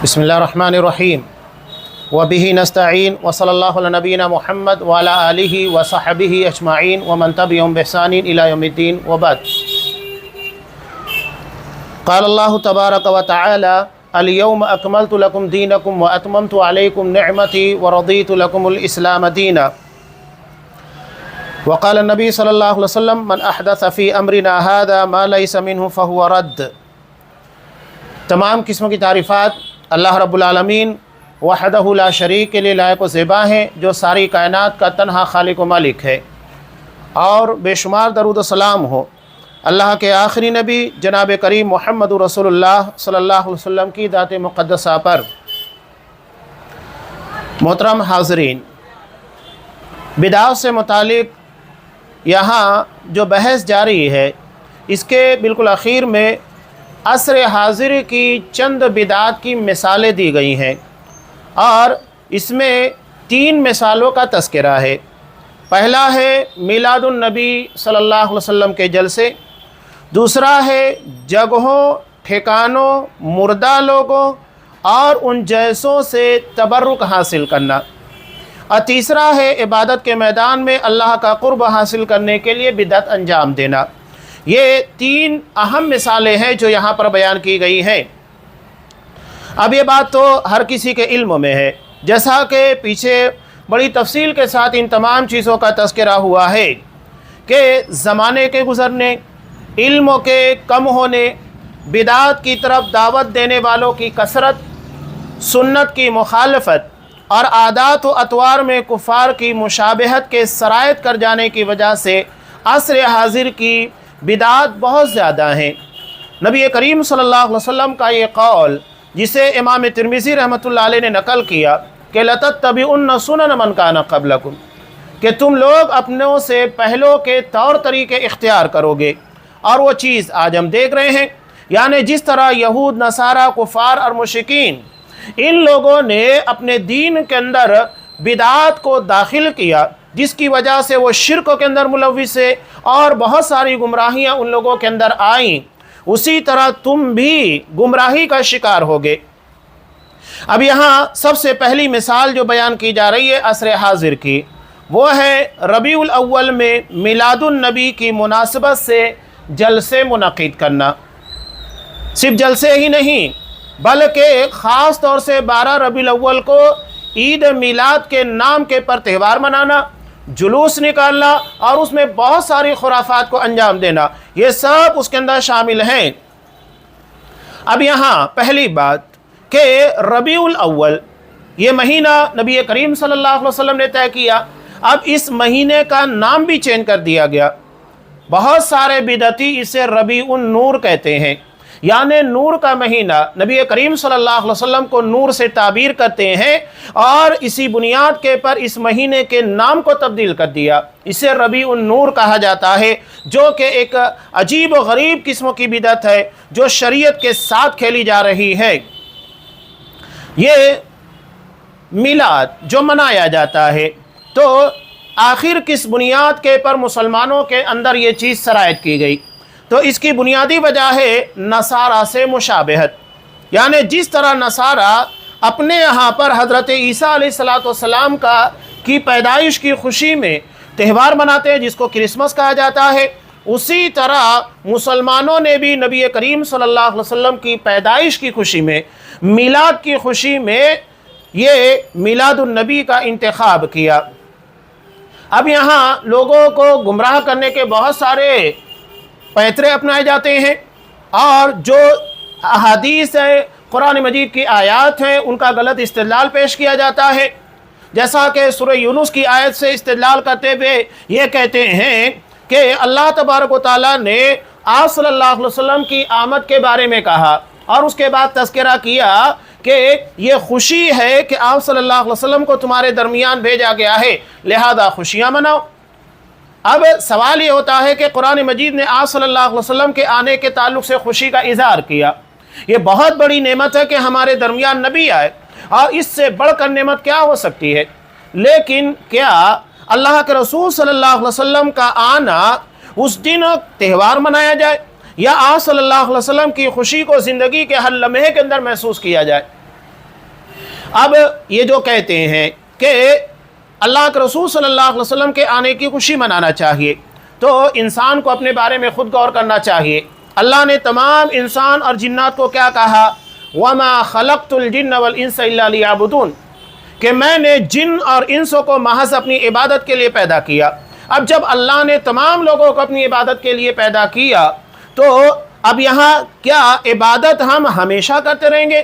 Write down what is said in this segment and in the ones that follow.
बिस्मिल्लाहिर्रहमानिर्रहीम वबिही नस्तईन वसल्लल्लाहु अला नबीना मुहम्मद व अला आलिहि व सहबिहि अजमाइन व मन तबिअहुम बिइहसानिन इला यौमिद्दीन व बाद। क़ाल अल्लाहु तबारक व तआला अल-यौम अकमलतु लकुम दीनकुम व अतममतु अलैकुम निअमती व रदीतु लकुमुल इस्लाम दीना। व क़ाल नबी सल्लल्लाहु अलैहि वसल्लम मन अहदथ फ़ी अम्रिना हाज़ा मा लैसा मिन्हु फ़हुव रद्द। तमाम किस्म की तारीफ़ात अल्लाह रब्बुल आलमीन वहदहु ला शरीक के लिए लायक व ज़ेबा हैं, जो सारी कायनात का तन्हा खालिक व मालिक है। और बेशुमार दरूद व सलाम हो अल्लाह के आखिरी नबी जनाब करीम मुहम्मद रसूलुल्लाह सल्लल्लाहु अलैहि वसल्लम की दात मुक़द्दसा पर। मोहतरम हाज़रीन, बिदाअत से मुतालिक यहाँ जो बहस जारी है, इसके बिल्कुल आखिर में असर हाज़िर की चंद बिदात की मिसालें दी गई हैं और इसमें 3 मिसालों का तज़किरा है। पहला है मिलादुन नबी सल्लल्लाहु अलैहि वसल्लम के जलसे, दूसरा है जगहों ठिकानों मुर्दा लोगों और उन जैसों से तबर्रुक हासिल करना, और तीसरा है इबादत के मैदान में अल्लाह का क़ुर्ब हासिल करने के लिए बिदअत अंजाम देना। ये 3 अहम मिसालें हैं जो यहाँ पर बयान की गई हैं। अब ये बात तो हर किसी के इल्म में है, जैसा कि पीछे बड़ी तफसील के साथ इन तमाम चीज़ों का तज़किरा हुआ है कि ज़माने के गुज़रने, इल्म के कम होने, बिदात की तरफ दावत देने वालों की कसरत, सुन्नत की मुखालफत और आदात व अतवार में कुफ़ार की मुशाबहत के सरायत कर जाने की वजह से असर हाज़िर की बिदात बहुत ज़्यादा हैं। नबी करीम सल्लल्लाहु अलैहि वसल्लम का ये कौल, जिसे इमाम तिर्मिज़ी रहमतुल्लाह अलैह ने नकल किया कि लतत्तबिउन्न सुनन मन कान क़ब्लकुम, कि तुम लोग अपनों से पहलों के तौर तरीके इख्तियार करोगे। और वो चीज़ आज हम देख रहे हैं, यानी जिस तरह यहूद नसारा कुफ़ार और मुशरिकीन, इन लोगों ने अपने दीन के अंदर बिदात को दाखिल किया, जिसकी वजह से वो शिर्क के अंदर मुलव्विस है और बहुत सारी गुमराहियाँ उन लोगों के अंदर आईं, उसी तरह तुम भी गुमराही का शिकार होगे। अब यहाँ सबसे पहली मिसाल जो बयान की जा रही है असर हाज़िर की, वो है रबीउल अव्वल में मिलादुन नबी की मुनासबत से जलसे मुनक़िद करना। सिर्फ जलसे ही नहीं, बल्कि ख़ास तौर से 12 रबीउल अव्वल को ईद मिलाद के नाम के पर त्यौहार मनाना, जुलूस निकालना और उसमें बहुत सारी खुराफात को अंजाम देना, ये सब उसके अंदर शामिल हैं। अब यहाँ पहली बात कि रबीउल अव्वल ये महीना नबी करीम सल्लल्लाहु अलैहि वसल्लम ने तय किया। अब इस महीने का नाम भी चेंज कर दिया गया। बहुत सारे बिदती इसे रबीउन नूर कहते हैं, यानी नूर का महीना। नबी करीम सल्लल्लाहु अलैहि वसल्लम को नूर से ताबीर करते हैं और इसी बुनियाद के पर इस महीने के नाम को तब्दील कर दिया। इसे रबीउन नूर कहा जाता है, जो कि एक अजीब व गरीब किस्म की बिदअत है जो शरीयत के साथ खेली जा रही है। ये मिलाद जो मनाया जाता है, तो आखिर किस बुनियाद के पर मुसलमानों के अंदर ये चीज़ सरायत की गई? तो इसकी बुनियादी वजह है नसारा से मुशाबहत, यानी जिस तरह नसारा अपने यहाँ पर हज़रत ईसा अलैहिस्सलाम की पैदाइश की खुशी में त्यौहार मनाते हैं, जिसको क्रिसमस कहा जाता है, उसी तरह मुसलमानों ने भी नबी करीम सल्लल्लाहु अलैहि वसल्लम की पैदाइश की खुशी में, मिलाद की खुशी में ये मिलादुन नबी का इंतखाब किया। अब यहाँ लोगों को गुमराह करने के बहुत सारे पैतरे अपनाए जाते हैं और जो अहादीस है, कुरान मजीद की आयत हैं, उनका गलत इस्तेदलाल पेश किया जाता है। जैसा कि सूरह यूनुस की आयत से इस्तेदलाल करते हुए ये कहते हैं कि अल्लाह तबारक व तआला ने आप सल्लल्लाहु अलैहि वसल्लम की आमद के बारे में कहा और उसके बाद तज़किरा किया कि ये खुशी है कि आप सल्लल्लाहु अलैहि वसल्लम को तुम्हारे दरमियान भेजा गया है, लिहाजा खुशियाँ मनाओ। अब सवाल ये होता है कि कुरान मजीद ने आप सल्लल्लाहु अलैहि वसल्लम के आने के ताल्लुक़ से खुशी का इज़हार किया। ये बहुत बड़ी नेमत है कि हमारे दरमियान नबी आए, और इससे बढ़कर नेमत क्या हो सकती है? लेकिन क्या अल्लाह के रसूल सल्लल्लाहु अलैहि वसल्लम का आना उस दिन त्यौहार मनाया जाए, या आप सल्लल्लाहु अलैहि वसल्लम की खुशी को ज़िंदगी के हर लम्हे के अंदर महसूस किया जाए? اب یہ جو کہتے ہیں کہ اللہ کے رسول صلی اللہ علیہ وسلم کے آنے کی خوشی منانا چاہیے، تو انسان کو اپنے بارے میں خود غور کرنا چاہیے۔ اللہ نے تمام انسان اور جنات کو کیا کہا؟ وَمَا خَلَقْتُ الْجِنَّ وَالْإِنسَ إِلَّا لِيَعْبُدُونَ، کہ میں نے جن اور انسوں کو محض اپنی عبادت کے لیے پیدا کیا۔ اب جب اللہ نے تمام لوگوں کو اپنی عبادت کے لیے پیدا کیا تو اب یہاں کیا عبادت ہم ہمیشہ کرتے رہیں گے؟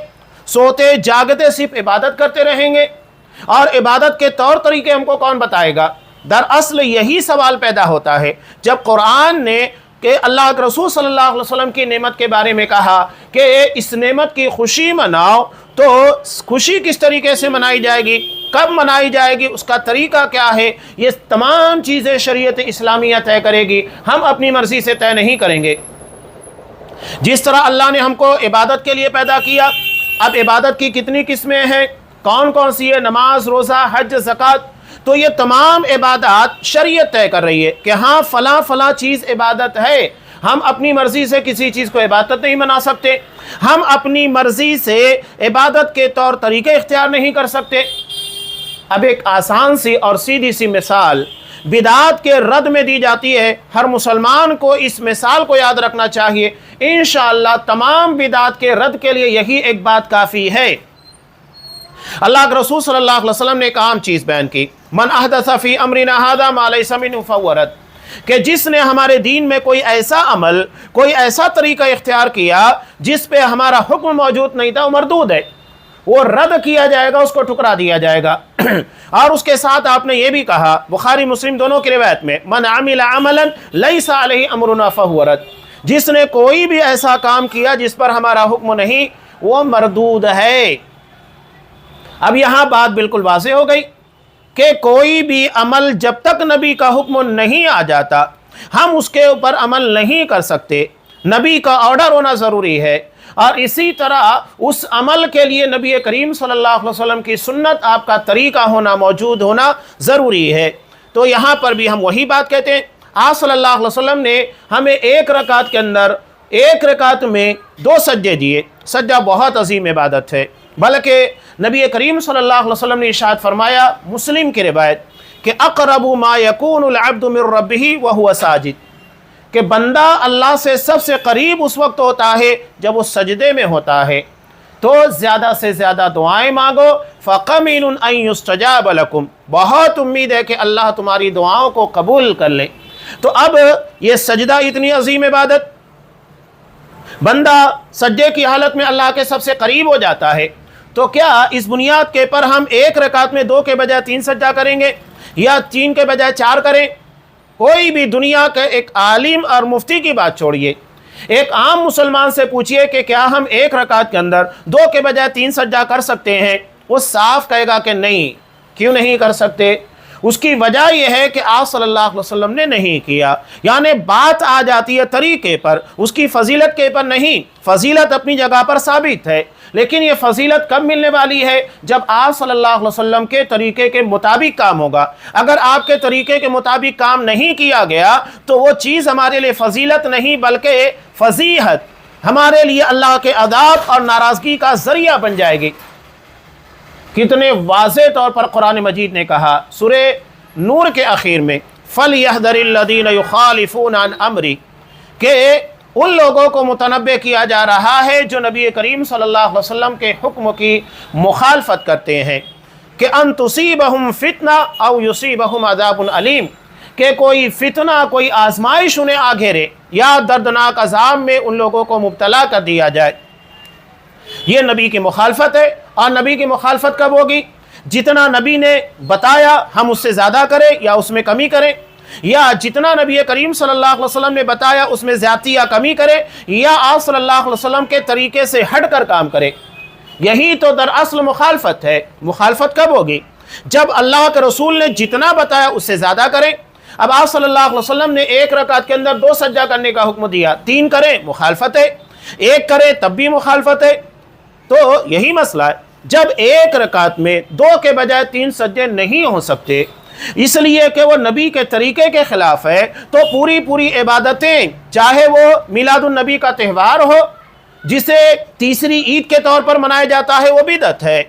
سوتے جاگتے صرف عبادت کرتے رہیں گے؟ اور عبادت کے طور طریقے ہم کو کون بتائے گا؟ دراصل یہی سوال پیدا ہوتا ہے جب قرآن نے کہ اللہ کے رسول صلی اللہ علیہ وسلم کی نعمت کے بارے میں کہا کہ اس نعمت کی خوشی مناؤ، تو خوشی کس طریقے سے منائی جائے گی، کب منائی جائے گی، اس کا طریقہ کیا ہے، یہ تمام چیزیں شریعت اسلامیہ طے کرے گی، ہم اپنی مرضی سے طے نہیں کریں گے۔ جس طرح اللہ نے ہم کو عبادت کے لیے پیدا کیا، اب عبادت کی کتنی قسمیں ہیں، کون کون سی ہے، نماز، روزہ، حج، زکوٰۃ، تو یہ تمام عبادات شریعت طے کر رہی ہے کہ ہاں فلاں فلاں چیز عبادت ہے۔ ہم اپنی مرضی سے کسی چیز کو عبادت نہیں بنا سکتے، ہم اپنی مرضی سے عبادت کے طور طریقے اختیار نہیں کر سکتے۔ اب ایک آسان سی اور سیدھی سی مثال بدعات کے رد میں دی جاتی ہے، ہر مسلمان کو اس مثال کو یاد رکھنا چاہیے، انشاءاللہ تمام بدعات کے رد کے لیے یہی ایک بات کافی ہے۔ اللہ کے رسول صلی اللہ علیہ وسلم نے ایک عام چیز بیان کی، من احدث فی امرنا ھذا ما لیس منہ فہو رد، کہ جس نے ہمارے دین میں کوئی ایسا عمل، کوئی ایسا طریقہ اختیار کیا جس پہ ہمارا حکم موجود نہیں تھا، وہ مردود ہے، وہ رد کیا جائے گا، اس کو ٹھکرا دیا جائے گا۔ اور اس کے ساتھ آپ نے یہ بھی کہا، بخاری مسلم دونوں کی روایت میں، من عمل عملا لیس علیہ امرنا فہو رد، جس نے کوئی بھی ایسا کام کیا جس پر ہمارا حکم نہیں، وہ مردود ہے۔ اب یہاں بات بالکل واضح ہو گئی کہ کوئی بھی عمل جب تک نبی کا حکم نہیں آ جاتا ہم اس کے اوپر عمل نہیں کر سکتے، نبی کا آرڈر ہونا ضروری ہے، اور اسی طرح اس عمل کے لیے نبی کریم صلی اللہ علیہ وسلم کی سنت، آپ کا طریقہ ہونا، موجود ہونا ضروری ہے۔ تو یہاں پر بھی ہم وہی بات کہتے ہیں، آپ صلی اللہ علیہ وسلم نے ہمیں ایک رکعت کے اندر، ایک رکعت میں 2 سجدے دیے۔ سجدہ بہت عظیم عبادت ہے، بلکہ نبی کریم صلی اللہ علیہ وسلم نے ارشاد فرمایا، مسلم کی روایت، کہ اقرب ما یکون العبد من ربہ وہو ساجد، کہ بندہ اللہ سے سب سے قریب اس وقت ہوتا ہے جب وہ سجدے میں ہوتا ہے، تو زیادہ سے زیادہ دعائیں مانگو، فقمن ان یستجاب لکم، بہت امید ہے کہ اللہ تمہاری دعاؤں کو قبول کر لے۔ تو اب یہ سجدہ اتنی عظیم عبادت، بندہ سجدے کی حالت میں اللہ کے سب سے قریب ہو جاتا ہے، تو کیا اس بنیاد کے پر ہم ایک رکعت میں 2 کے بجائے 3 سجدہ کریں گے، یا 3 کے بجائے 4 کریں؟ کوئی بھی دنیا کے ایک عالم اور مفتی کی بات چھوڑیے، ایک عام مسلمان سے پوچھئے کہ کیا ہم ایک رکعت کے اندر 2 کے بجائے 3 سجدہ کر سکتے ہیں، وہ صاف کہے گا کہ نہیں۔ کیوں نہیں کر سکتے؟ اس کی وجہ یہ ہے کہ آپ صلی اللہ علیہ وسلم نے نہیں کیا، یعنی بات آ جاتی ہے طریقے پر، اس کی فضیلت کے پر نہیں۔ فضیلت اپنی جگہ پر ثابت ہے، لیکن یہ فضیلت کب ملنے والی ہے؟ جب آپ صلی اللہ علیہ وسلم کے طریقے کے مطابق کام ہوگا۔ اگر آپ کے طریقے کے مطابق کام نہیں کیا گیا تو وہ چیز ہمارے لیے فضیلت نہیں بلکہ فضیحت، ہمارے لیے اللہ کے عذاب اور ناراضگی کا ذریعہ بن جائے گی۔ کتنے واضح طور پر قرآن مجید نے کہا سورہ نور کے آخر میں، فَلْيَحْذَرِ الَّذِينَ يُخَالِفُونَ عَنْ أَمْرِهِ، کہ ان لوگوں کو متنبہ کیا جا رہا ہے جو نبی کریم صلی اللہ علیہ وسلم کے حکم کی مخالفت کرتے ہیں، کہ ان تصیبہم فتنہ او یصیبہم عذاب علیم، کہ کوئی فتنہ، کوئی آزمائش انہیں آ گھیرے یا دردناک عذاب میں ان لوگوں کو مبتلا کر دیا جائے۔ یہ نبی کی مخالفت ہے، اور نبی کی مخالفت کب ہوگی؟ جتنا نبی نے بتایا ہم اس سے زیادہ کریں یا اس میں کمی کریں، یا جتنا نبی کریم صلی اللہ علیہ وسلم نے بتایا اس میں زیادتی یا کمی کرے، یا آپ صلی اللہ علیہ وسلم کے طریقے سے ہٹ کر کام کرے۔ یہی تو دراصل مخالفت ہے۔ مخالفت کب ہوگی؟ جب اللہ کے رسول نے جتنا بتایا اس سے زیادہ کریں۔ اب آپ صلی اللہ علیہ وسلم نے ایک رکعت کے اندر 2 سجدہ کرنے کا حکم دیا، 3 کریں مخالفت ہے، 1 کریں تب بھی مخالفت ہے۔ تو یہی مسئلہ ہے، جب ایک رکعت میں 2 کے بجائے 3 سجدے نہیں ہو سکتے، اس لیے کہ وہ نبی کے طریقے کے خلاف ہے، تو پوری عبادتیں، چاہے وہ میلاد النبی کا تہوار ہو جسے تیسری عید کے طور پر منایا جاتا ہے، وہ بدعت ہے۔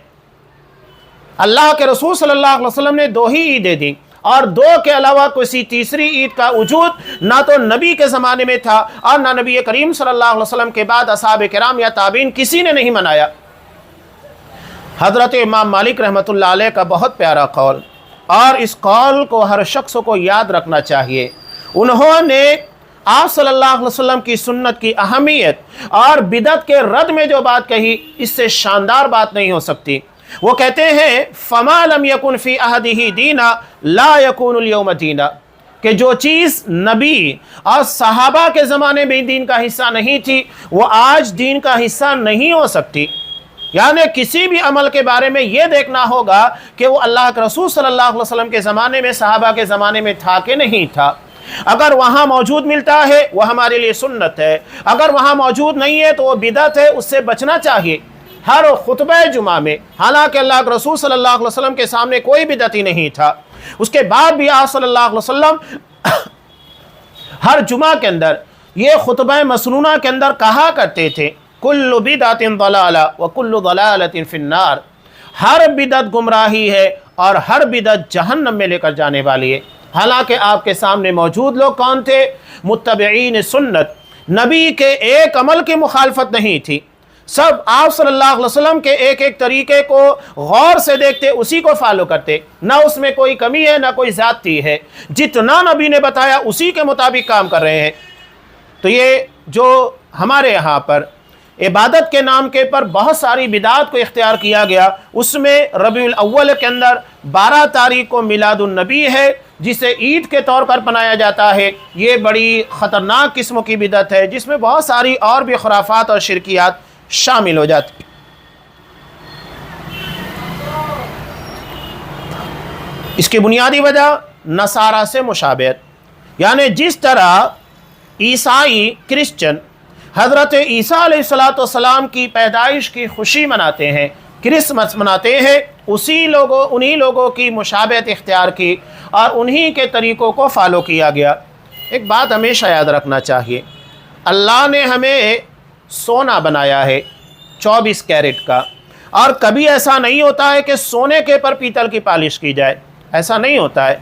اللہ کے رسول صلی اللہ علیہ وسلم نے 2 ہی عیدیں دی اور 2 کے علاوہ کسی تیسری عید کا وجود نہ تو نبی کے زمانے میں تھا اور نہ نبی کریم صلی اللہ علیہ وسلم کے بعد اصحاب کرام یا تابعین کسی نے نہیں منایا۔ حضرت امام مالک رحمۃ اللہ علیہ کا بہت پیارا قول، اور اس قول کو ہر شخص کو یاد رکھنا چاہیے۔ انہوں نے آپ صلی اللہ علیہ وسلم کی سنت کی اہمیت اور بدعت کے رد میں جو بات کہی، اس سے شاندار بات نہیں ہو سکتی۔ وہ کہتے ہیں فما لم یکن فی عہدہ دینا لا یکون اليوم دینا، کہ جو چیز نبی اور صحابہ کے زمانے میں دین کا حصہ نہیں تھی وہ آج دین کا حصہ نہیں ہو سکتی۔ یعنی کسی بھی عمل کے بارے میں یہ دیکھنا ہوگا کہ وہ اللہ کے رسول صلی اللہ علیہ وسلم کے زمانے میں، صحابہ کے زمانے میں تھا کہ نہیں تھا۔ اگر وہاں موجود ملتا ہے وہ ہمارے لیے سنت ہے، اگر وہاں موجود نہیں ہے تو وہ بدعت ہے، اس سے بچنا چاہیے۔ ہر خطبہ جمعہ میں، حالانکہ اللہ کے رسول صلی اللہ علیہ وسلم کے سامنے کوئی بدعت ہی نہیں تھا، اس کے بعد بھی آپ صلی اللہ علیہ وسلم ہر جمعہ کے اندر یہ خطبہ مسنونہ کے اندر کہا کرتے تھے کل بدعت ضلالہ وکل ضلالۃ فی النار، ہر بدعت گمراہی ہے اور ہر بدعت جہنم میں لے کر جانے والی ہے۔ حالانکہ آپ کے سامنے موجود لوگ کون تھے؟ متبعین سنت، نبی کے ایک عمل کی مخالفت نہیں تھی، سب آپ صلی اللہ علیہ وسلم کے ایک ایک طریقے کو غور سے دیکھتے، اسی کو فالو کرتے، نہ اس میں کوئی کمی ہے نہ کوئی زیادتی ہے، جتنا نبی نے بتایا اسی کے مطابق کام کر رہے ہیں۔ تو یہ جو ہمارے یہاں پر عبادت کے نام کے پر بہت ساری بدعات کو اختیار کیا گیا، اس میں ربیع الاول کے اندر 12 تاریخ کو میلاد النبی ہے، جسے عید کے طور پر منایا جاتا ہے۔ یہ بڑی خطرناک قسم کی بدعت ہے جس میں بہت ساری اور بھی خرافات اور شرکیات شامل ہو جاتی۔ اس کی بنیادی وجہ نصارہ سے مشابہت، یعنی جس طرح عیسائی کرسچن حضرت عیسیٰ علیہ السلام کی پیدائش کی خوشی مناتے ہیں، کرسمس مناتے ہیں، انہی لوگوں کی مشابہت اختیار کی اور انہی کے طریقوں کو فالو کیا گیا۔ ایک بات ہمیشہ یاد رکھنا چاہیے، اللہ نے ہمیں سونا بنایا ہے 24 کیرٹ کا، اور کبھی ایسا نہیں ہوتا ہے کہ سونے کے پر پیتل کی پالش کی جائے، ایسا نہیں ہوتا ہے۔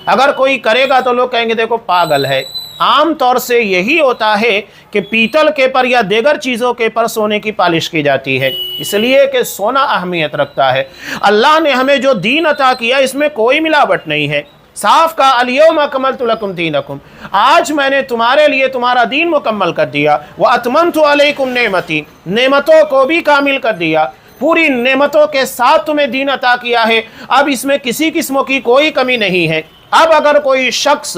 اگر کوئی کرے گا تو لوگ کہیں گے دیکھو پاگل ہے۔ عام طور سے یہی ہوتا ہے کہ پیتل کے پر یا دیگر چیزوں کے پر سونے کی پالش کی جاتی ہے، اس لیے کہ سونا اہمیت رکھتا ہے۔ اللہ نے ہمیں جو دین عطا کیا اس میں کوئی ملاوٹ نہیں ہے، صاف کا الیوم اکملت لکم دینکم، آج میں نے تمہارے لیے تمہارا دین مکمل کر دیا، واتممت علیکم نعمتی، نعمتوں کو بھی کامل کر دیا، پوری نعمتوں کے ساتھ تمہیں دین عطا کیا ہے، اب اس میں کسی قسم کی کوئی کمی نہیں ہے۔ اب اگر کوئی شخص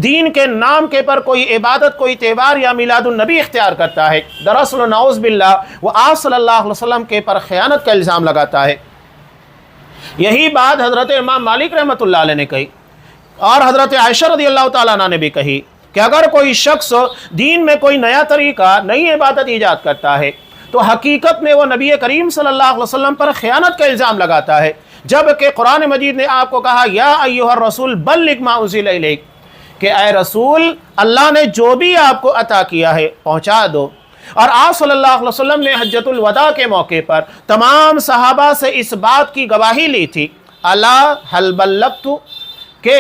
دین کے نام کے پر کوئی عبادت، کوئی تہوار یا میلاد النبی اختیار کرتا ہے، دراصل نعوذ باللہ وہ آپ صلی اللہ علیہ وسلم کے پر خیانت کا الزام لگاتا ہے۔ یہی بات حضرت امام مالک رحمۃ اللہ علیہ نے کہی، اور حضرت عائشہ رضی اللہ تعالیٰ عنہ نے بھی کہی کہ اگر کوئی شخص دین میں کوئی نیا طریقہ، نئی عبادت ایجاد کرتا ہے تو حقیقت میں وہ نبی کریم صلی اللہ علیہ وسلم پر خیانت کا الزام لگاتا ہے، جبکہ قرآن مجید نے آپ کو کہا یا ایھا الرسول بلغ ما انزل الیک، کہ اے رسول اللہ نے جو بھی آپ کو عطا کیا ہے پہنچا دو۔ اور آپ صلی اللہ علیہ وسلم نے حجۃ الوداع کے موقع پر تمام صحابہ سے اس بات کی گواہی لی تھی، الا هل بلغت، کہ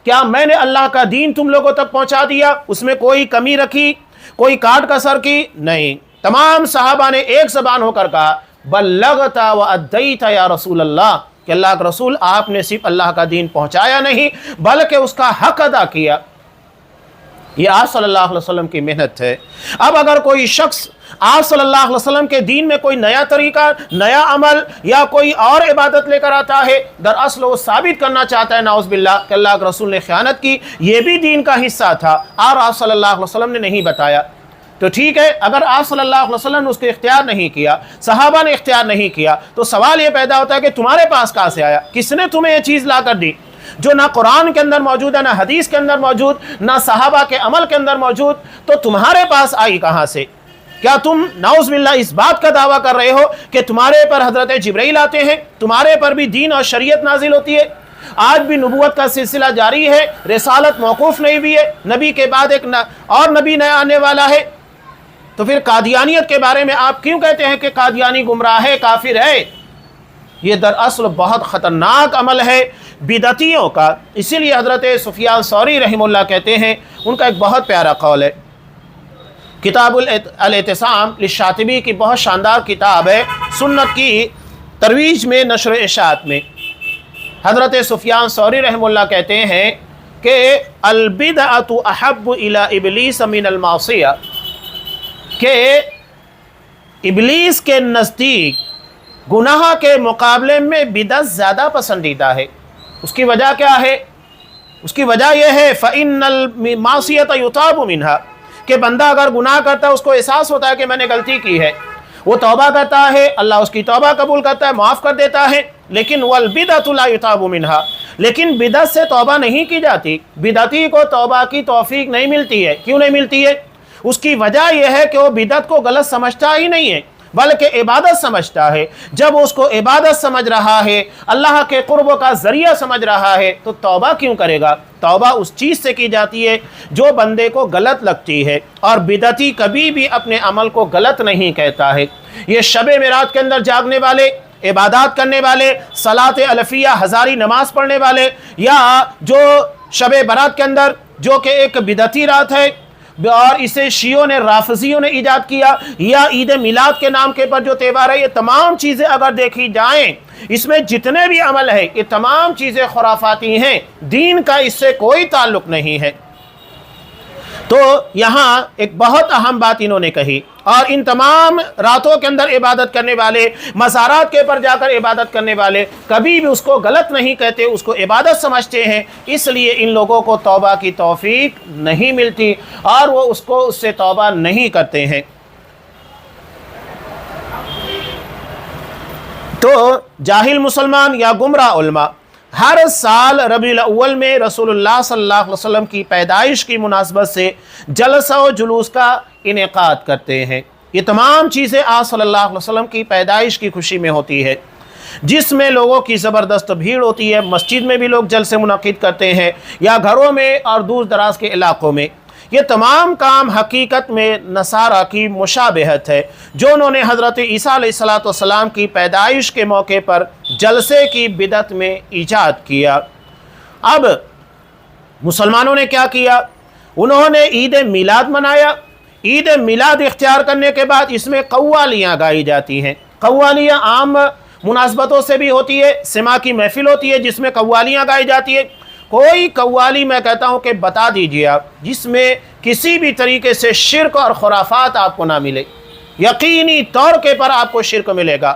کیا میں نے اللہ کا دین تم لوگوں تک پہنچا دیا، اس میں کوئی کمی رکھی، کوئی کاٹ کسر کی؟ نہیں، تمام صحابہ نے ایک زبان ہو کر کہا بلغت وادیت یا رسول اللہ، کہ اللہ کے رسول آپ نے صرف اللہ کا دین پہنچایا نہیں بلکہ اس کا حق ادا کیا۔ یہ آپ صلی اللہ علیہ وسلم کی محنت ہے۔ اب اگر کوئی شخص آپ صلی اللہ علیہ وسلم کے دین میں کوئی نیا طریقہ، نیا عمل یا کوئی اور عبادت لے کر آتا ہے، دراصل وہ ثابت کرنا چاہتا ہے نعوذ باللہ کہ اللہ کے رسول نے خیانت کی، یہ بھی دین کا حصہ تھا اور آپ صلی اللہ علیہ وسلم نے نہیں بتایا۔ تو ٹھیک ہے، اگر آپ صلی اللہ علیہ وسلم نے اس کو اختیار نہیں کیا، صحابہ نے اختیار نہیں کیا، تو سوال یہ پیدا ہوتا ہے کہ تمہارے پاس کہاں سے آیا؟ کس نے تمہیں یہ چیز لا کر دی جو نہ قرآن کے اندر موجود ہے، نہ حدیث کے اندر موجود، نہ صحابہ کے عمل کے اندر موجود؟ تو تمہارے پاس آئی کہاں سے؟ کیا تم نعوذ باللہ اس بات کا دعویٰ کر رہے ہو کہ تمہارے پر حضرت جبرائیل آتے ہیں، تمہارے پر بھی دین اور شریعت نازل ہوتی ہے؟ آج بھی نبوت کا سلسلہ جاری ہے، رسالت موقوف نہیں ہوئی ہے، نبی کے بعد ایک اور نبی نیا آنے والا ہے۔ تو پھر قادیانیت کے بارے میں آپ کیوں کہتے ہیں کہ قادیانی گمراہ ہے، کافر ہے؟ یہ دراصل بہت خطرناک عمل ہے بدعتیوں کا۔ اسی لیے حضرت سفیان ثوری رحمہ اللہ کہتے ہیں، ان کا ایک بہت پیارا قول ہے، کتاب الاعتصام للشاطبی کی بہت شاندار کتاب ہے، سنت کی ترویج میں، نشر و اشاعت میں، حضرت سفیان ثوری رحمہ اللہ کہتے ہیں کہ البدعۃ احب الی ابلیس من المعصیہ، کہ ابلیس کے نزدیک گناہ کے مقابلے میں بدعت زیادہ پسندیدہ ہے۔ اس کی وجہ کیا ہے؟ اس کی وجہ یہ ہے فإن المعصیۃ یتاب منہا، کہ بندہ اگر گناہ کرتا ہے اس کو احساس ہوتا ہے کہ میں نے غلطی کی ہے، وہ توبہ کرتا ہے، اللہ اس کی توبہ قبول کرتا ہے، معاف کر دیتا ہے، لیکن والبدعۃ لا یتاب منہا، لیکن بدعت سے توبہ نہیں کی جاتی، بدعتی کو توبہ کی توفیق نہیں ملتی ہے۔ کیوں نہیں ملتی ہے؟ اس کی وجہ یہ ہے کہ وہ بدعت کو غلط سمجھتا ہی نہیں ہے بلکہ عبادت سمجھتا ہے۔ جب اس کو عبادت سمجھ رہا ہے، اللہ کے قرب کا ذریعہ سمجھ رہا ہے، تو توبہ کیوں کرے گا؟ توبہ اس چیز سے کی جاتی ہے جو بندے کو غلط لگتی ہے، اور بدعتی کبھی بھی اپنے عمل کو غلط نہیں کہتا ہے۔ یہ شب معراج کے اندر جاگنے والے، عبادات کرنے والے، صلاۃ الفیہ ہزاری نماز پڑھنے والے، یا جو شب برات کے اندر جو کہ ایک بدعتی رات ہے اور اسے شیعوں نے، رافضیوں نے ایجاد کیا، یا عید میلاد کے نام کے پر جو تہوار ہے، یہ تمام چیزیں اگر دیکھی جائیں، اس میں جتنے بھی عمل ہے یہ تمام چیزیں خرافاتی ہیں، دین کا اس سے کوئی تعلق نہیں ہے۔ تو یہاں ایک بہت اہم بات انہوں نے کہی، اور ان تمام راتوں کے اندر عبادت کرنے والے، مزارات کے پر جا کر عبادت کرنے والے کبھی بھی اس کو غلط نہیں کہتے، اس کو عبادت سمجھتے ہیں، اس لیے ان لوگوں کو توبہ کی توفیق نہیں ملتی اور وہ اس سے توبہ نہیں کرتے ہیں۔ تو جاہل مسلمان یا گمراہ علماء ہر سال ربیع الاول میں رسول اللہ صلی اللہ علیہ وسلم کی پیدائش کی مناسبت سے جلسہ و جلوس کا انعقاد کرتے ہیں۔ یہ تمام چیزیں آپ صلی اللہ علیہ وسلم کی پیدائش کی خوشی میں ہوتی ہے، جس میں لوگوں کی زبردست بھیڑ ہوتی ہے۔ مسجد میں بھی لوگ جلسے منعقد کرتے ہیں، یا گھروں میں اور دور دراز کے علاقوں میں۔ یہ تمام کام حقیقت میں نصارہ کی مشابہت ہے، جو انہوں نے حضرت عیسیٰ علیہ السلام کی پیدائش کے موقع پر جلسے کی بدعت میں ایجاد کیا۔ اب مسلمانوں نے کیا کیا؟ انہوں نے عید میلاد منایا۔ عید میلاد اختیار کرنے کے بعد اس میں قوالیاں گائی جاتی ہیں۔ قوالیاں عام مناسبتوں سے بھی ہوتی ہے، سماع کی محفل ہوتی ہے جس میں قوالیاں گائی جاتی ہے۔ کوئی قوالی میں کہتا ہوں کہ بتا دیجیے آپ جس میں کسی بھی طریقے سے شرک اور خرافات آپ کو نہ ملے، یقینی طور کے پر آپ کو شرک ملے گا۔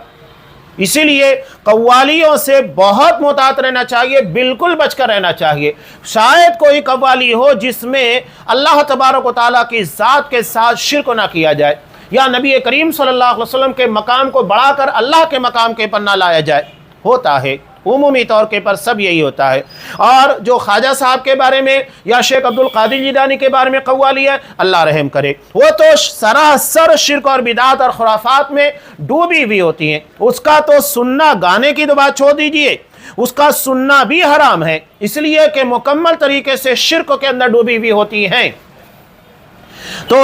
اسی لیے قوالیوں سے بہت محتاط رہنا چاہیے، بالکل بچ کر رہنا چاہیے۔ شاید کوئی قوالی ہو جس میں اللہ تبارک و تعالیٰ کی ذات کے ساتھ شرک نہ کیا جائے، یا نبی کریم صلی اللہ علیہ وسلم کے مقام کو بڑھا کر اللہ کے مقام کے پر نہ لایا جائے۔ ہوتا ہے عمومی طور کے پر سب یہی ہوتا ہے۔ اور جو خواجہ صاحب کے بارے میں یا شیخ عبد القادر جیلانی کے بارے میں قوالی ہے، اللہ رحم کرے، وہ تو سراسر شرک اور بدعات اور خرافات میں ڈوبی ہوئی ہوتی ہیں۔ اس کا تو سننا، گانے کی تو بات چھوڑ دیجئے، اس کا سننا بھی حرام ہے، اس لیے کہ مکمل طریقے سے شرک کے اندر ڈوبی ہوئی ہوتی ہیں۔ تو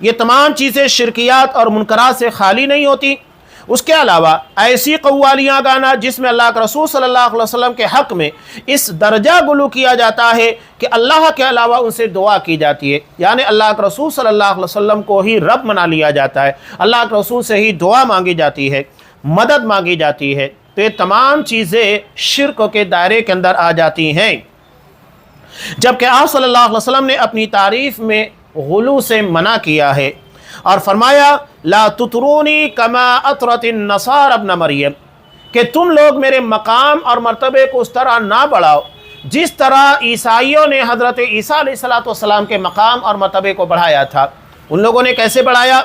یہ تمام چیزیں شرکیات اور منکرات سے خالی نہیں ہوتی۔ اس کے علاوہ ایسی قوالیاں گانا جس میں اللہ کے رسول صلی اللہ علیہ وسلم کے حق میں اس درجہ گلو کیا جاتا ہے کہ اللہ کے علاوہ ان سے دعا کی جاتی ہے، یعنی اللہ کے رسول صلی اللہ علیہ وسلم کو ہی رب منا لیا جاتا ہے، اللہ کے رسول سے ہی دعا مانگی جاتی ہے، مدد مانگی جاتی ہے، تو یہ تمام چیزیں شرک کے دائرے کے اندر آ جاتی ہیں۔ جبکہ آپ صلی اللہ علیہ وسلم نے اپنی تعریف میں غلو سے منع کیا ہے اور فرمایا لا تطرونی کما اطرت النصارى ابن مریم، کہ تم لوگ میرے مقام اور مرتبے کو اس طرح نہ بڑھاؤ جس طرح عیسائیوں نے حضرت عیسیٰ علیہ السلام کے مقام اور مرتبے کو بڑھایا تھا۔ ان لوگوں نے کیسے بڑھایا؟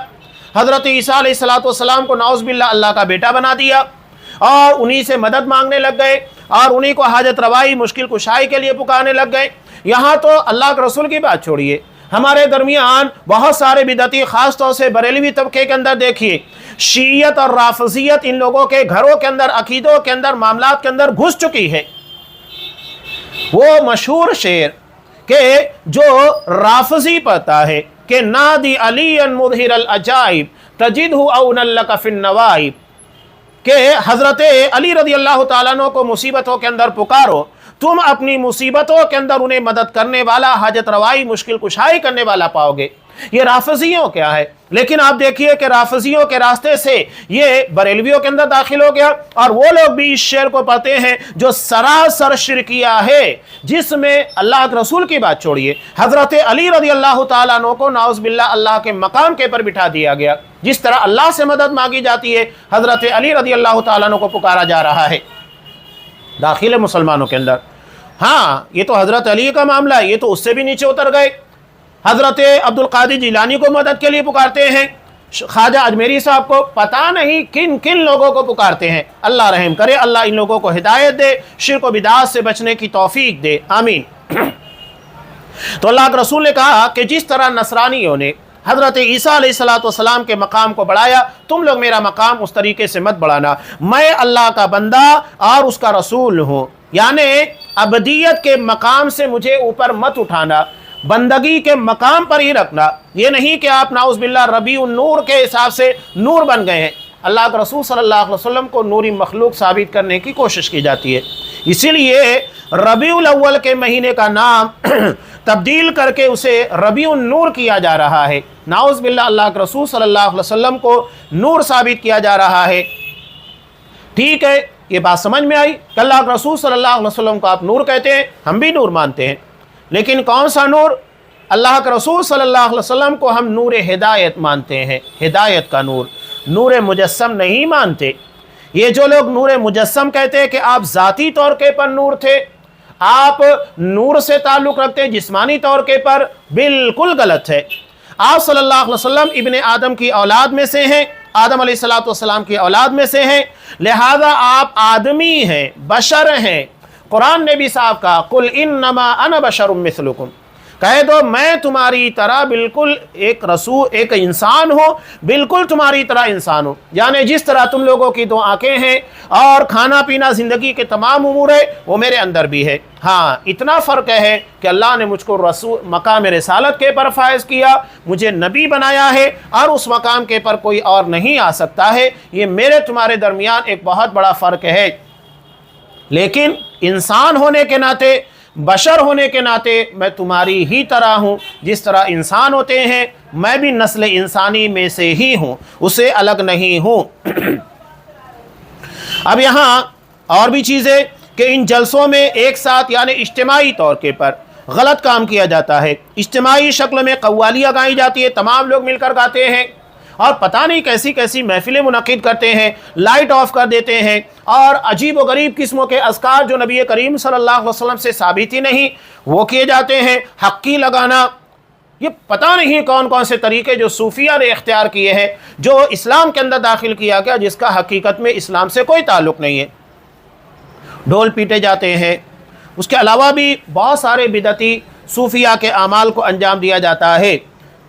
حضرت عیسیٰ علیہ السلام کو نعوذ باللہ اللہ کا بیٹا بنا دیا، اور انہی سے مدد مانگنے لگ گئے، اور انہی کو حاجت روائی، مشکل کشائی کے لیے پکارنے لگ گئے۔ یہاں تو اللہ کے رسول کی بات چھوڑیے، ہمارے درمیان بہت سارے بدعتی، خاص طور سے بریلوی طبقے کے اندر دیکھیے، شیعیت اور رافضیت ان لوگوں کے گھروں کے اندر، عقیدوں کے اندر، معاملات کے اندر گھس چکی ہے۔ وہ مشہور شعر کہ جو رافضی پڑھتا ہے کہ نادی علی مظہر العجائب تجدہ اونا لک فی النوائب، کہ हज़रत अली रज़ी अल्लाह ताला अन्हु को मुसीबतों के अंदर पुकारो, तुम अपनी मुसीबतों के अंदर उन्हें मदद करने वाला, हाजत रवाई, मुश्किल कुशाई करने वाला पाओगे। ये राफिजियों क्या है, लेकिन आप देखिए कि राफिजियों के रास्ते से ये बरेलवियों के अंदर दाखिल हो गया, और वो लोग भी इस शेर को पढ़ते हैं जो सरासर शिरकिया है, जिसमें अल्लाह के रसूल की बात छोड़िए, हज़रत अली रज़ी अल्लाह ताला अन्हु को नाउज़ बिल्लाह अल्लाह के मकाम के पर बिठा दिया गया। जिस तरह अल्लाह से मदद मांगी जाती है, हज़रत अली रज़ी अल्लाह ताला अन्हु को पुकारा जा रहा है दाखिल मुसलमानों के अंदर। हाँ, ये तो हज़रत अली का मामला है, ये तो उससे भी नीचे उतर गए। हज़रत अब्दुल कादिर जिलानी को मदद के लिए पुकारते हैं, ख्वाजा अजमेरी साहब को, पता नहीं किन किन लोगों को पुकारते हैं। अल्लाह रहम करे, अल्लाह इन लोगों को हिदायत दे, शिर्क व बिदात से बचने की तौफीक दे, आमीन। तो अल्लाह के रसूल ने कहा कि जिस तरह नसरानियों ने हज़रत ईसा अलैहिस्सलाम के मकाम को बढ़ाया, तुम लोग मेरा मकाम उस तरीके से मत बढ़ाना। मैं अल्लाह का बंदा और उसका रसूल हूँ, यानी अबदियत के मकाम से मुझे ऊपर मत उठाना, बंदगी के मकाम पर ही रखना। ये नहीं कि आप नाउज़ बिल्लाह रबीउन नूर के हिसाब से नूर बन गए हैं। अल्लाह के रसूल सल्लल्लाहु अलैहि वसल्लम को नूरी मखलूक साबित करने की कोशिश की जाती है, इसीलिए रबीउल अव्वल के महीने का नाम तब्दील करके उसे रबीउन नूर किया जा रहा है। नाउज़ बिल्लाह अल्लाह के रसूल सल्लल्लाहु अलैहि वसल्लम को नूर साबित किया जा रहा है। ठीक है, ये बात समझ में आई कि अल्लाह के रसूल सल्लल्लाहु अलैहि वसल्लम को आप नूर कहते हैं, हम भी नूर मानते हैं, लेकिन कौन सा नूर? अल्लाह के रसूल सल्लल्लाहु अलैहि वसल्लम को हम नूर हिदायत मानते हैं, हिदायत का नूर, नूर मुजस्सम नहीं मानते। ये जो लोग नूर मुजस्सम कहते हैं कि आप ज़ाती तौर के पर नूर थे, आप नूर से ताल्लुक़ रखते हैं जिस्मानी तौर के पर, बिल्कुल गलत है। आप सल्लल्लाहु अलैहि वसल्लम इब्ने आदम की औलाद में से हैं, आदम अलैहिस्सलाम की औलाद में से हैं, लिहाजा आप आदमी हैं, बशर हैं। कुरान ने भी साफ कहा, कुल इन्नमा अना बशरुम मिस्लुकुम, कह दो मैं तुम्हारी तरह बिल्कुल एक रसूल, एक इंसान हो, बिल्कुल तुम्हारी तरह इंसान हो। यानी जिस तरह तुम लोगों की दो आंखें हैं और खाना पीना ज़िंदगी के तमाम उमूर है, वो मेरे अंदर भी है। हाँ, इतना फ़र्क है कि अल्लाह ने मुझको रसूल मकाम रिसालत के पर फायज़ किया, मुझे नबी बनाया है, और उस मकाम के पर कोई और नहीं आ सकता है। ये मेरे तुम्हारे दरमियान एक बहुत बड़ा फ़र्क है। लेकिन इंसान होने के नाते, बशर होने के नाते मैं तुम्हारी ही तरह हूँ। जिस तरह इंसान होते हैं, मैं भी नस्ल इंसानी में से ही हूँ, उससे अलग नहीं हूँ। अब यहाँ और भी चीज़ें कि इन जलसों में एक साथ यानी इज्तिमाई तौर के पर गलत काम किया जाता है। इज्तिमाई शक्ल में कव्वालियाँ गाई जाती है, तमाम लोग मिलकर गाते हैं, और पता नहीं कैसी कैसी महफिलें मुनक़िद करते हैं, लाइट ऑफ कर देते हैं, और अजीब व गरीब किस्मों के अज़कार जो नबी करीम सल्लल्लाहु अलैहि वसल्लम से साबित ही नहीं, वो किए जाते हैं। हक्की लगाना, ये पता नहीं कौन कौन से तरीके जो सूफिया ने इख्तियार किए हैं, जो इस्लाम के अंदर दाखिल किया गया, जिसका हकीकत में इस्लाम से कोई ताल्लुक़ नहीं है। ढोल पीटे जाते हैं। उसके अलावा भी बहुत सारे बिदती सूफिया के अमाल को अंजाम दिया जाता है,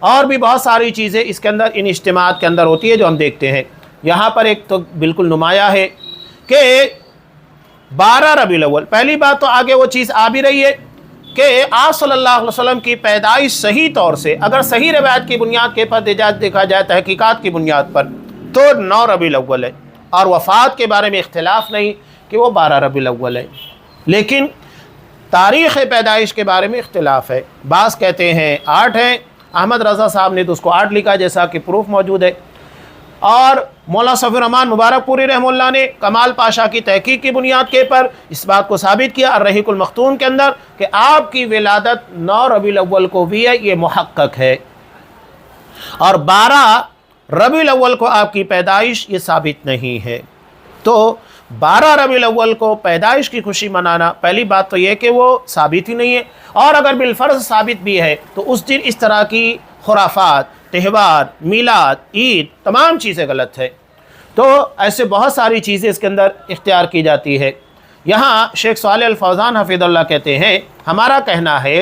और भी बहुत सारी चीज़ें इसके अंदर, इन इज्तिमात के अंदर होती है जो हम देखते हैं। यहाँ पर एक तो बिल्कुल नुमाया है कि 12 रबीउल अव्वल, पहली बात तो आगे वो चीज़ आ भी रही है कि आप सल्लल्लाहु अलैहि वसल्लम की पैदाइश सही तौर से, अगर सही रवायत की बुनियाद के पर देखा जाए, तहकीकात की बुनियाद पर, तो 9 रबीउल अव्वल है, और वफ़ात के बारे में इख्तिलाफ नहीं कि वो 12 रबीउल अव्वल है। लेकिन तारीख़ पैदाइश के बारे में इख्तिलाफ है। बाज़ कहते हैं 8 है, अहमद रज़ा साहब ने तो उसको 8 लिखा, जैसा कि प्रूफ मौजूद है, और मौलाना सफ़ीर रहमान मुबारकपुरी रहमतुल्लाह ने कमाल पाशा की तहकीक की बुनियाद के पर इस बात को साबित किया अर्रहीकुल मख्तूम के अंदर कि आपकी विलादत 9 रबीउल अव्वल को भी है, ये मुहक्कक है, और 12 रबीउल अव्वल को आपकी पैदाइश ये साबित नहीं है। तो 12 रबीउल अव्वल को पैदाइश की खुशी मनाना, पहली बात तो यह कि वो साबित ही नहीं है, और अगर बिलफर्ज साबित भी है तो उस दिन इस तरह की खुराफात, त्यौहार, मीलाद, ईद, तमाम चीज़ें गलत है। तो ऐसे बहुत सारी चीज़ें इसके अंदर इख्तियार की जाती है। यहाँ शेख सालेह अल फौज़ान हफ़िज़हुल्लाह कहते हैं, हमारा कहना है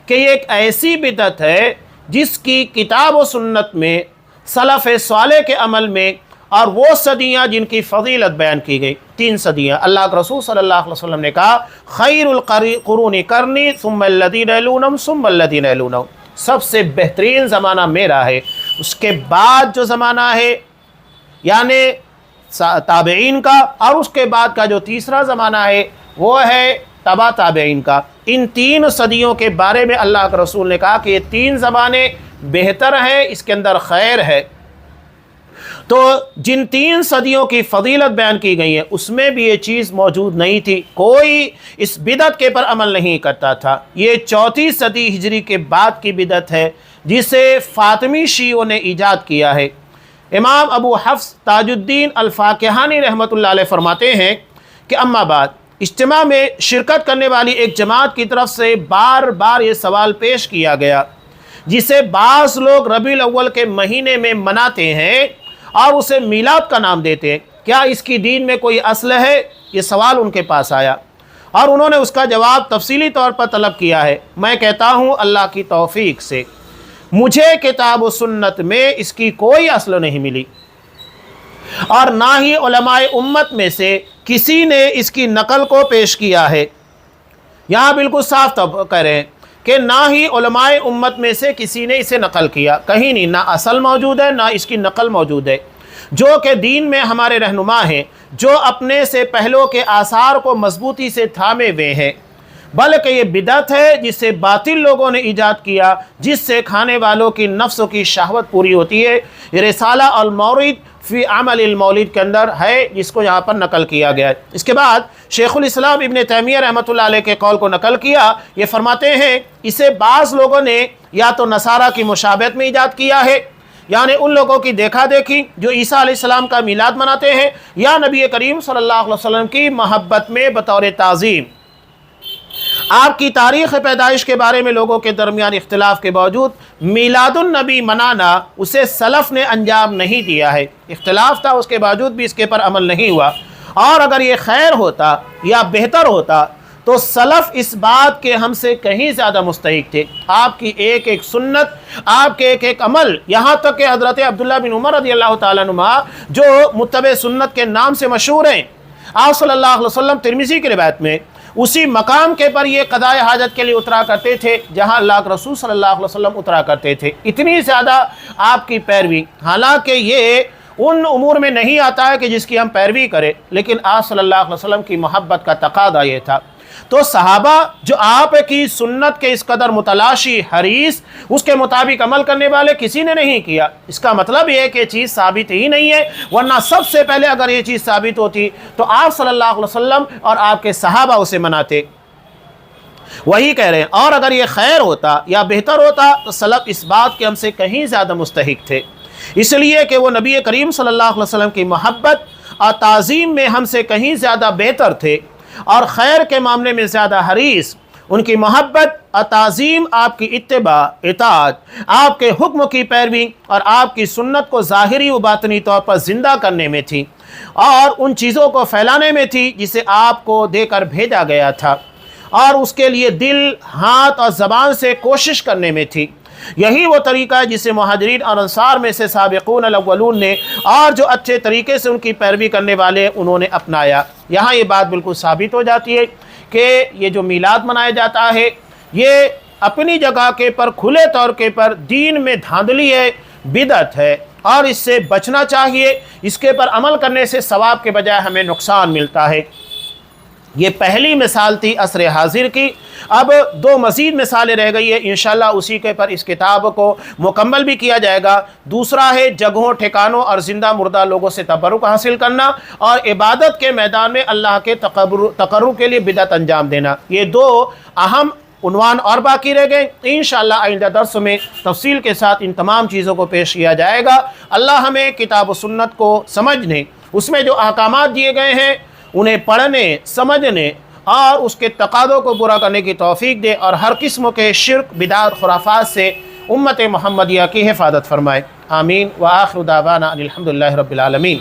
कि ये एक ऐसी बिदअत है जिसकी किताब व सुन्नत में, सलफ़ सालेह के अमल में, और वो सदियाँ जिनकी फ़जीलत बयान की गई, 3 सदियाँ। अल्लाह के रसूल सल्लल्लाहु अलैहि वसल्लम ने कहा, खैरुल क़ुरूनि क़र्नी सुम्मल्लज़ीना यलूनहुम सुम्मल्लज़ीना यलूनहुम, सबसे बेहतरीन ज़माना मेरा है, उसके बाद जो ज़माना है, यानी ताबेइन का, और उसके बाद का जो तीसरा ज़माना है वो है तबा ताबेइन का। इन 3 सदियों के बारे में अल्लाह के रसूल ने कहा कि ये 3 ज़माने बेहतर हैं, इसके अंदर खैर है। तो जिन 3 सदियों की फजीलत बयान की गई है उसमें भी ये चीज़ मौजूद नहीं थी, कोई इस बिदत के पर अमल नहीं करता था। ये 4वीं सदी हिजरी के बाद की बिदत है जिसे फ़ातिमी शीओं ने ईजाद किया है। इमाम अबू हफ्स ताजुद्दीन अल-फ़ाकिहानी रहमतुल्लाह अलैह फरमाते हैं कि अम्मा बाद, इज्तिमा में शिरकत करने वाली एक जमात की तरफ से बार बार ये सवाल पेश किया गया, जिसे बाज़ लोग रबीउल अव्वल के महीने में मनाते हैं और उसे मीलाद का नाम देते हैं, क्या इसकी दीन में कोई असल है? ये सवाल उनके पास आया और उन्होंने उसका जवाब तफसीली तौर पर तलब किया है। मैं कहता हूँ अल्लाह की तौफीक से मुझे किताब व सुन्नत में इसकी कोई असल नहीं मिली और ना ही उलमाए उम्मत में से किसी ने इसकी नकल को पेश किया है। यहाँ बिल्कुल साफ तब करें कि ना ही उलमाए उम्मत में से किसी ने इसे नकल किया, कहीं नहीं, ना असल मौजूद है ना इसकी नकल मौजूद है। जो कि दीन में हमारे रहनुमा हैं, जो अपने से पहलों के आसार को मजबूती से थामे हुए हैं, बल्कि ये बिदत है जिसे बातिल लोगों ने ईजाद किया, जिससे खाने वालों की नफ्सों की शहवत पूरी होती है। ये रिसाला अल मौरिद फ़ी अमल अल मौलिद के अंदर है, जिसको यहाँ पर नकल किया गया है। इसके बाद शेखुल इस्लाम इब्न तैमिया रहमतुल्लाह अलैह के कौल को नकल किया। ये फरमाते हैं इसे बाज़ लोगों ने या तो नसारा की मुशाबहत में ईजाद किया है, यानी उन लोगों की देखा देखी जो ईसा अलैहिस्सलाम का मीलाद मनाते हैं, या नबी करीम सल्लल्लाहु अलैहि वसल्लम की महब्बत में बतौर ताज़ीम। आपकी तारीख़ पैदाइश के बारे में लोगों के दरमियान इख्तिलाफ के बावजूद मीलादुन नबी मनाना उसे सलफ़ ने अंजाम नहीं दिया है। इख्तिलाफ था, उसके बावजूद भी इसके पर अमल नहीं हुआ। और अगर ये खैर होता या बेहतर होता तो सलफ़ इस बात के हमसे कहीं ज़्यादा मुस्तहिक थे। आपकी एक एक सुन्नत, आपके एक एक अमल, यहाँ तक कि हज़रत अब्दुल्लाह बिन उमर रज़ियल्लाहु ताला अन्हुमा जो मुत्तबे सुन्नत के नाम से मशहूर हैं, आप सल्लल्लाहु अलैहि वसल्लम तिरमिज़ी की रिवायत में उसी मकाम के पर ये क़ज़ाए हाजत के लिए उतरा करते थे जहाँ अल्लाह के रसूल सल्लल्लाहु अलैहि वसल्लम उतरा करते थे। इतनी ज़्यादा आपकी पैरवी, हालांकि ये उन उमूर में नहीं आता है कि जिसकी हम पैरवी करें, लेकिन आप सल्लल्लाहु अलैहि वसल्लम की मोहब्बत का तकादा ये था। तो सहाबा जो आप की सुन्नत के इस कदर मुतलाशी हरीस, उसके मुताबिक अमल करने वाले किसी ने नहीं किया। इसका मतलब ये है कि चीज़ साबित ही नहीं है, वरना सबसे पहले अगर ये चीज़ साबित होती तो आप सल्लल्लाहु अलैहि वसल्लम और आपके सहाबा उसे मनाते। वही कह रहे हैं। और अगर ये खैर होता या बेहतर होता तो सलफ़ इस बात के हमसे कहीं ज़्यादा मुस्तहिक थे, इसलिए कि वो नबी करीम सल्लल्लाहु अलैहि वसल्लम की मोहब्बत और ताज़ीम में हमसे कहीं ज़्यादा बेहतर थे और खैर के मामले में ज़्यादा हरीस। उनकी मोहब्बत और ताज़ीम आपकी इत्तिबा, इताअत, आपके हुक्म की पैरवी और आपकी सुन्नत को ज़ाहिरी व बातनी तौर पर ज़िंदा करने में थी और उन चीज़ों को फैलाने में थी जिसे आपको देकर भेजा गया था, और उसके लिए दिल, हाथ और ज़बान से कोशिश करने में थी। यही वो तरीका है जिसे मुहाजिरीन और अंसार में से साबिक़ून अल-अव्वलून ने और जो अच्छे तरीके से उनकी पैरवी करने वाले उन्होंने अपनाया। यहाँ ये बात बिल्कुल साबित हो जाती है कि ये जो मीलाद मनाया जाता है ये अपनी जगह के पर खुले तौर के पर दीन में धांधली है, बिदअत है और इससे बचना चाहिए। इसके पर अमल करने से सवाब के बजाय हमें नुकसान मिलता है। ये पहली मिसाल थी असर हाजिर की। अब 2 मज़ीद मिसालें रह गई है, इंशाअल्लाह उसी के पर इस किताब को मुकम्मल भी किया जाएगा। दूसरा है जगहों, ठिकानों और ज़िंदा मुर्दा लोगों से तबरुक हासिल करना और इबादत के मैदान में अल्लाह के तकर्रुब के लिए बिदअत अंजाम देना। ये 2 अहम उन्वान और बाकी रह गए। इंशाअल्लाह आइंदा दर्स में तफसील के साथ इन तमाम चीज़ों को पेश किया जाएगा। अल्लाह हमें किताब व सुन्नत को समझने, उसमें जो अहकामात दिए गए हैं उन्हें पढ़ने, समझने और उसके तकादों को पूरा करने की तौफीक दे और हर किस्म के शिर्क, बिदात, खुराफात से उम्मत मुहम्मदिया की हिफाजत फरमाए। आमीन व आखिर दावाना अनिल हम्दुलिल्लाहि रब्बिल आलमीन।